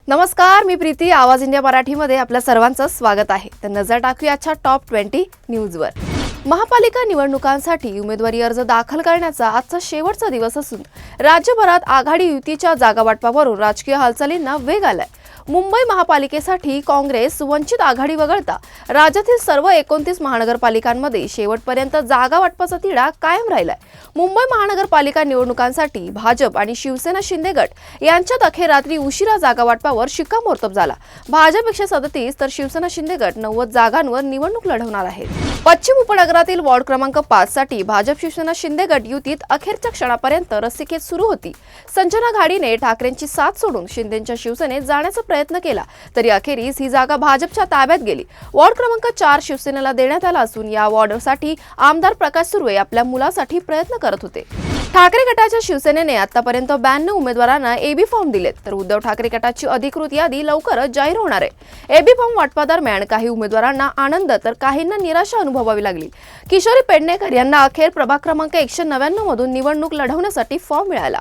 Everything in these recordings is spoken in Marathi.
नमस्कार, मी प्रीती. आवाज इंडिया मराठीमध्ये आपल्या सर्वांचं स्वागत आहे. तर नजर टाकूया आजच्या टॉप 20 न्यूजवर. महापालिका निवडणुकांसाठी उमेदवारी अर्ज दाखल करण्याचा आजचा शेवटचा दिवस असून राज्यभरात आघाडी युतीच्या जागा वाटपावरून राजकीय हालचालींना वेग आलाय. मुंबई महापालिकेसाठी काँग्रेस वंचित आघाडी वगळता राज्यातील सर्व 29 महानगरपालिकांमध्ये शेवटपर्यंत जागा वाटपाचा तिढा कायम राहिलाय. मुंबई महानगरपालिका निवडणुकांसाठी भाजप आणि शिवसेना शिंदे गट यांच्यात अखेर रात्री उशिरा जागा वाटपावर शिक्कामोर्तब झाला. भाजप 137 तर शिवसेना शिंदे गट 90 जागांवर निवडणूक लढवणार आहेत. पश्चिम उपनगरातील वॉर्ड क्रमांक 5 साठी भाजप शिवसेना शिंदे गट युतीत अखेरच्या क्षणापर्यंत रस्सीखेच सुरू होती. संजना घाडीने ठाकरेंची साथ सोडून शिंदेंच्या शिवसेनेत जाण्याचा प्रयत्न केला, तरी अखेरीस ही जागा भाजपच्या ताब्यात गेली. वॉर्ड क्रमांक 4 शिवसेनेला देण्यात आला असून या वॉर्डसाठी आमदार प्रकाश सुर्वे आपल्या मुलासाठी प्रयत्न करत होते. ठाकरे गटाच्या शिवसेनेने आतापर्यंत 92 उमेदवारांना एबी फॉर्म दिलेत, तर उद्धव ठाकरे गटाची अधिकृत यादी लवकरच जाहीर होणार आहे. एबी फॉर्म वाटपादरम्यान काही उमेदवारांना आनंद तर काहींना निराशा अनुभवावी लागली. किशोरी पेडणेकर यांना अखेर प्रभाग क्रमांक 199 मधून निवडणूक लढवण्यासाठी फॉर्म मिळाला.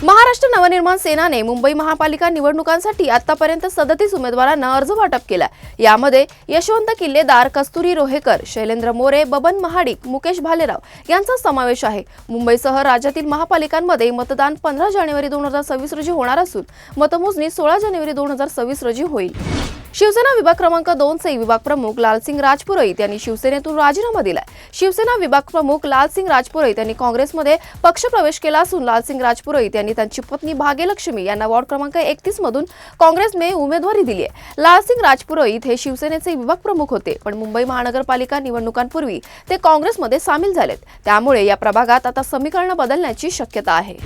महाराष्ट्र नवनिर्माण सेनाने मुंबई महापालिका निवडणुकांसाठी आतापर्यंत 37 उमेदवारांना अर्ज वाटप केला. यामध्ये यशवंत किल्लेदार, कस्तुरी रोहेकर, शैलेंद्र मोरे, बबन महाडिक, मुकेश भालेराव यांचा समावेश आहे. मुंबईसह राज्यातील महापालिकांमध्ये मतदान 15 जानेवारी 2026 रोजी होणार असून मतमोजणी 16 जानेवारी 2026 रोजी होईल. शिवसेना विभाग क्रमांक 2 चे विभाग प्रमुख लालसिंग राजपुरोहित यांनी शिवसेनेतून राजीनामा दिलाय. शिवसेना विभाग प्रमुख लालसिंग राजपुरोहित यांनी काँग्रेसमध्ये पक्षप्रवेश केला असून लालसिंग राजपुरोहित यांनी त्यांची पत्नी भाग्यलक्ष्मी यांना वॉर्ड क्रमांक 31 मधून काँग्रेसने उमेदवारी दिली आहे. लालसिंग राजपुरोहित हे शिवसेनेचे विभाग प्रमुख होते, पण मुंबई महानगरपालिका निवडणुकांपूर्वी ते काँग्रेसमध्ये सामील झालेत. त्यामुळे या प्रभागात आता समीकरण बदलण्याची शक्यता आहे.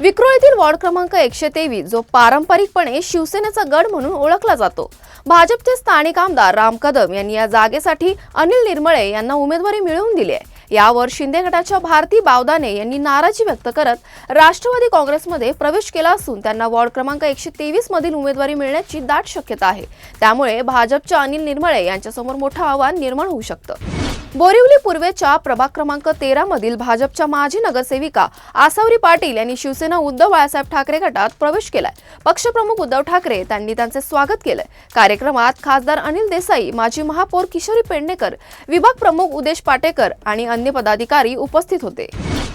विक्रोळीतील वॉर्ड क्रमांक 123 जो पारंपरिकपणे शिवसेनेचा गड म्हणून ओळखला जातो. भाजपचे स्थानिक आमदार राम कदम यांनी या जागेसाठी अनिल निर्मळे यांना उमेदवारी मिळवून दिली आहे. यावर शिंदे गटाच्या भारती बावदाने यांनी नाराजी व्यक्त करत राष्ट्रवादी काँग्रेसमध्ये प्रवेश केला असून त्यांना वॉर्ड क्रमांक 123 मधील उमेदवारी मिळण्याची दाट शक्यता आहे. त्यामुळे भाजपच्या अनिल निर्मळे यांच्यासमोर मोठं आव्हान निर्माण होऊ शकतं. बोरिवली पूर्वेच्या प्रभाग क्रमांक 13 मधील भाजपच्या माजी नगरसेविका आसावरी पाटील यांनी शिवसेना उद्धव बाळासाहेब ठाकरे गटात प्रवेश केलाय. पक्षप्रमुख उद्धव ठाकरे त्यांनी त्यांचे स्वागत केलंय. कार्यक्रमात खासदार अनिल देसाई, माजी महापौर किशोरी पेडणेकर, विभाग प्रमुख उदेश पाटेकर आणि अन्य पदाधिकारी उपस्थित होते.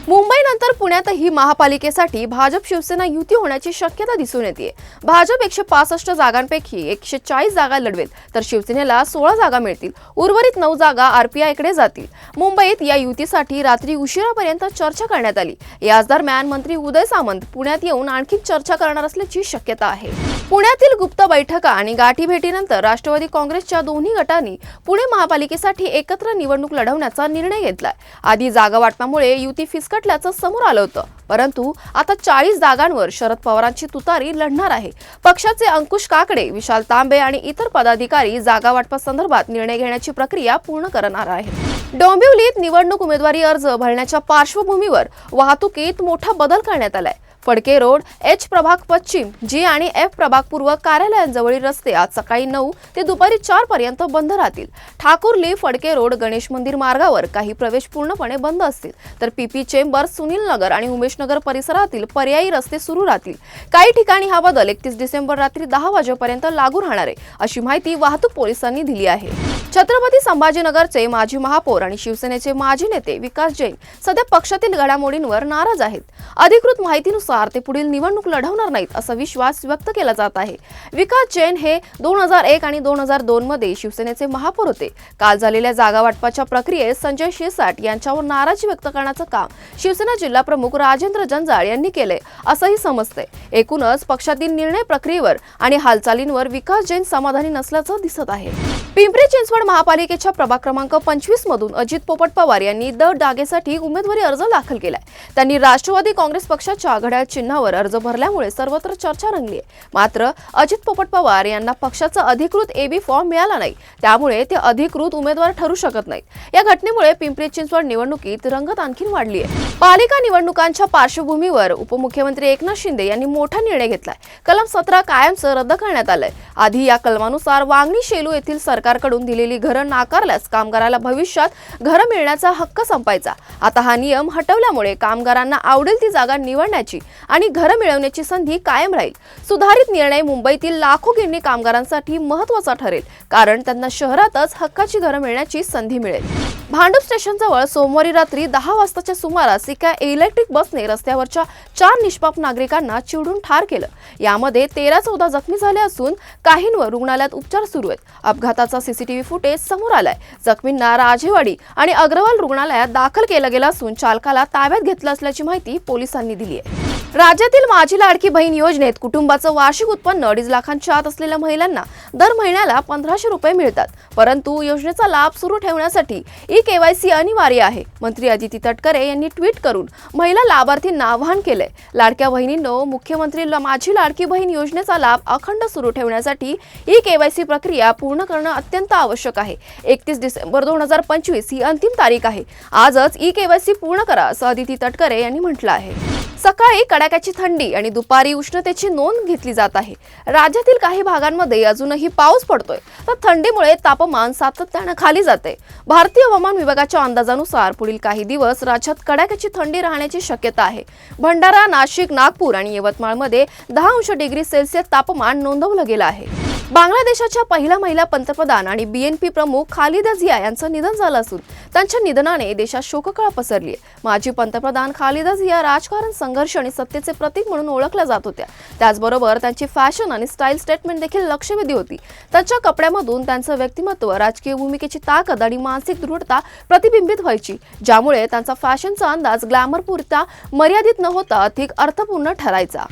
मुंबईनंतर पुण्यातही महापालिकेसाठी भाजप शिवसेना युती होण्याची शक्यता दिसून येते. भाजप 165 जागांपैकी 140 जागा लढवेल, तर शिवसेनेला 16 जागा मिळतील. उर्वरित 9 जागा आरपीआयकडे जातील. मुंबईत या युतीसाठी रात्री उशिरापर्यंत चर्चा करण्यात आली. याच दरम्यान मंत्री उदय सामंत पुण्यात येऊन आणखी चर्चा करणार असल्याची शक्यता आहे. पुण्यातील गुप्त बैठका आणि गाठीभेटीनंतर राष्ट्रवादी काँग्रेसच्या दोन्ही गटांनी पुणे महापालिकेसाठी एकत्र निवडणूक लढवण्याचा निर्णय घेतलाय. आधी जागा वाटपामुळे युती फिसकटल्याचं समोर आलं होतं, परंतु आता 40 जागांवर शरद पवारांची तुतारी लढणार आहे. पक्षाचे अंकुश काकडे, विशाल तांबे आणि इतर पदाधिकारी जागा वाटपासंदर्भात निर्णय घेण्याची प्रक्रिया पूर्ण करणार आहेत. डोंबिवलीत निवडणूक उमेदवारी अर्ज भरण्याच्या पार्श्वभूमीवर वाहतुकीत मोठा बदल करण्यात आलाय. फडके रोड, एच प्रभाग पश्चिम, जी आणि एफ प्रभाग पूर्व कार्यालयांजवळील रस्ते आज सकाळी 9 ते दुपारी 4 पर्यंत बंद राहतील. ठाकूर्ली, फडके रोड, गणेश मंदिर मार्गावर काही प्रवेश पूर्णपणे बंद असतील, तर पीपी चेंबर, सुनील नगर आणि उमेश नगर परिसरातील पर्यायी रस्ते सुरू राहतील. काही ठिकाणी हा बदल 31 डिसेंबर रात्री 10 वाजेपर्यंत लागू राहणार आहे, अशी माहिती वाहतूक पोलिसांनी दिली आहे. छत्रपती संभाजीनगरचे माजी महापौर आणि शिवसेनेचे माजी नेते विकास जैन सध्या पक्षातील घडामोडींवर नाराज आहेत. अधिकृत माहितीनुसार ते पुढील निवडणूक लढवणार नाहीत असा विश्वास व्यक्त केला जात आहे. विकास जैन हे 2001 आणि 2002 मध्ये शिवसेनेचे महापौर होते. काल झालेल्या जागा वाटपाच्या प्रक्रियेत संजय शिरसाट यांच्यावर नाराजी व्यक्त करण्याचं काम शिवसेना जिल्हा प्रमुख राजेंद्र जंजाळ यांनी केलंय असंही समजतंय. एकूणच पक्षातील निर्णय प्रक्रियेवर आणि हालचालींवर विकास जैन समाधानी नसल्याचं दिसत आहे. पिंपरी चिंचवड महापालिकेच्या प्रभाग क्रमांक 25 मधून अजित पोपट पवार यांनी द जागेसाठी उमेदवारी अर्ज दाखल केलाय. त्यांनी राष्ट्रवादी काँग्रेस पक्षाच्या घड्याळ चिन्हावर अर्ज भरल्यामुळे सर्वत्र चर्चा रंगली आहे. मात्र अजित पोपट पवार यांना पक्षाचा अधिकृत एबी फॉर्म मिळाला नाही, त्यामुळे ते अधिकृत उमेदवार ठरू शकत नाहीत. या घटनेमुळे पिंपरी चिंचवड निवडणुकीत रंगत आणखी वाढली आहे. पालिका निवडणुकांच्या पार्श्वभूमीवर उपमुख्यमंत्री एकनाथ शिंदे यांनी मोठा निर्णय घेतलाय. कलम 17 कायमचं रद्द करण्यात आलंय. आधी या कलमानुसार वांगणी शेलू येथील सरकार सरकारकडून दिलेली घरं नाकारल्यास कामगाराला भविष्यात घरं मिळण्याचा हक्क संपायचा। आता हा नियम हटवल्यामुळे कामगारांना आवडेल ती जागा निवडण्याची आणि घरं मिळवण्याची संधी कायम राहील। सुधारित निर्णय मुंबईतील लाखो गिरणी कामगारांसाठी महत्त्वाचा ठरेल, कारण त्यांना शहरातच हक्काची घरं मिळण्याची संधी मिळेल। भांडूप स्टेशनजवळ सोमवारी रात्री 10 वाजताच्या सुमारास एका इलेक्ट्रिक बसने रस्त्यावरच्या 4 निष्पाप नागरिकांना चिरडून ठार केलं। यामध्ये 13-14 जखमी झाले असून काहींवर रुग्णालयात उपचार सुरू आहेत। अपघाताचा सीसीटीव्ही फुटेज समोर आलाय। जखमींना राजेवाडी आणि अग्रवाल रुग्णालयात दाखल केलं गेलं असून चालकाला ताब्यात घेतलं असल्याची माहिती पोलिसांनी दिली आहे। राज्यातील माझी लाडकी बहीण योजनेत कुटुंबाचं वार्षिक उत्पन्न 2.5 लाखांच्या आत असलेल्या महिलांना दर महिन्याला 1500 रुपये मिळतात, परंतु योजनेचा लाभ सुरू ठेवण्यासाठी ई-केवायसी अनिवार्य आहे। मंत्री अदिती तटकरे यांनी ट्विट करून महिला लाभार्थींना आवाहन केलंय। लाडक्या बहिणींनो, मुख्यमंत्री माझी लाडकी बहीण योजनेचा लाभ अखंड सुरू ठेवण्यासाठी ई-केवायसी प्रक्रिया पूर्ण करणं अत्यंत आवश्यक आहे। 31 डिसेंबर 2025 ही अंतिम तारीख आहे। आजच ई-केवायसी पूर्ण करा, असं अदिती तटकरे यांनी म्हटलं आहे। सकाळी कडाक्याची थंडी आणि दुपारी उष्णतेची नोंद घेतली जात आहे। राज्यातील काही भागांमध्ये अजूनही पाऊस पडतोय, तर थंडीमुळे तापमान सातत्याने खाली जाते। भारतीय हवामान विभागाच्या अंदाजानुसार पुढील काही दिवस राज्यात कडाक्याची थंडी राहण्याची शक्यता आहे। भंडारा, नाशिक, नागपूर आणि यवतमाळमध्ये 10°C तापमान नोंदवलं गेलं आहे। बांगलादेशाच्या पहिल्या महिला पंतप्रधान आणि बीएनपी प्रमुख खालिदा जिया यांचं निधन झालं असून त्यांच्या निधनाने देशात शोककळा पसरली आहे। माजी पंतप्रधान खालिदा जिया राजकारण, संघर्ष आणि सत्तेचे प्रतीक म्हणून ओळखल्या जात होत्या। त्याचबरोबर त्यांची फॅशन आणि स्टाईल स्टेटमेंट देखील लक्षवेधी होती। त्यांच्या कपड्यामधून त्यांचं व्यक्तिमत्व, राजकीय भूमिकेची ताकद आणि मानसिक दृढता प्रतिबिंबित व्हायची, ज्यामुळे त्यांचा फॅशनचा अंदाज ग्लॅमरपुरता मर्यादित न होता अधिक अर्थपूर्ण ठरायचा।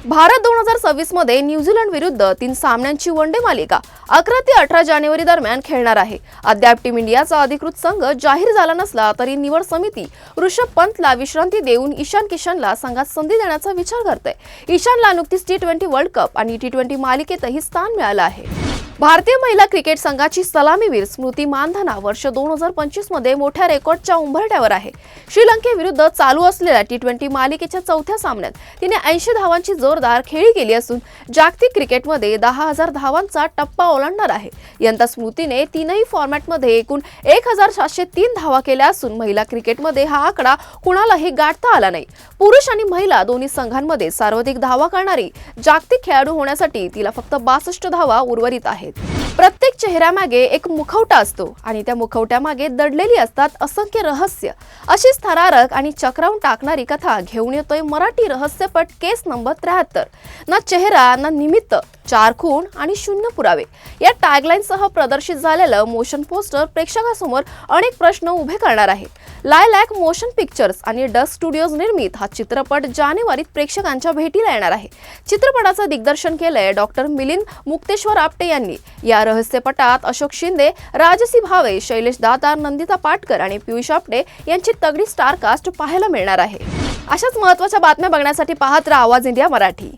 भारत 2026 मध्ये न्यूझीलंड विरुद्ध 3 सामन्यांची वनडे मालिका 11 ते 18 जानेवारी दरम्यान खेळणार आहे। अद्याप टीम इंडियाचा अधिकृत संघ जाहीर झाला नसला तरी निवड समिती ऋषभ पंतला विश्रांती देऊन ईशान किशनला संघात संधी देण्याचा विचार करते। ईशानला नुकतीच T20 वर्ल्ड कप आणि T20 मालिकेतही स्थान मिळालं आहे। भारतीय महिला क्रिकेट संघाची सलामीवीर स्मृती मानधना वर्ष 2025 मध्ये मोठ्या रेकॉर्डच्या उंबरठ्यावर आहे। श्रीलंकेविरुद्ध चालू असलेल्या T20 मालिकेच्या 4थ्या सामन्यात तिने 80 धावांची जोरदार खेळी केली असून जागतिक क्रिकेटमध्ये 10,000 धावांचा टप्पा ओलांडणार आहे। यंदा स्मृतीने 3ही फॉर्मॅटमध्ये एकूण 1703 धावा केल्या असून महिला क्रिकेटमध्ये हा आकडा कुणालाही गाठता आला नाही। पुरुष आणि महिला दोन्ही संघांमध्ये सर्वाधिक धावा करणारी जागतिक खेळाडू होण्यासाठी तिला फक्त 62 धावा उर्वरित आहेत। प्रत्येक चेहऱ्यामागे एक मुखवटा असतो आणि त्या मुखवट्यामागे दडलेली असतात असंख्य रहस्य। अशीच थरारक आणि चक्रावून टाकणारी कथा घेऊन येतोय मराठी रहस्यपट केस नंबर 73। ना चेहरा, ना निमित्त, 4 खून आणि 0 पुरावे या टॅगलाईन सह प्रदर्शित झालेलं मोशन पोस्टर प्रेक्षकांसमोर अनेक प्रश्न उभे करणार आहे। लायलॅक मोशन पिक्चर्स आणि डस्ट स्टुडिओज निर्मित हा चित्रपट जानेवारीत प्रेक्षकांच्या भेटीला येणार आहे। चित्रपटाचं दिग्दर्शन केलंय डॉक्टर मिलिंद मुक्तेश्वर आपटे यांनी। या रहस्यपटात अशोक शिंदे, राजसी भावे, शैलेश दातार, नंदिता पाटकर आणि पियुष आपटे यांची तगडी स्टार कास्ट पाहायला मिळणार आहे। अशाच महत्त्वाच्या बातम्या बघण्यासाठी पाहत राहा आवाज इंडिया मराठी।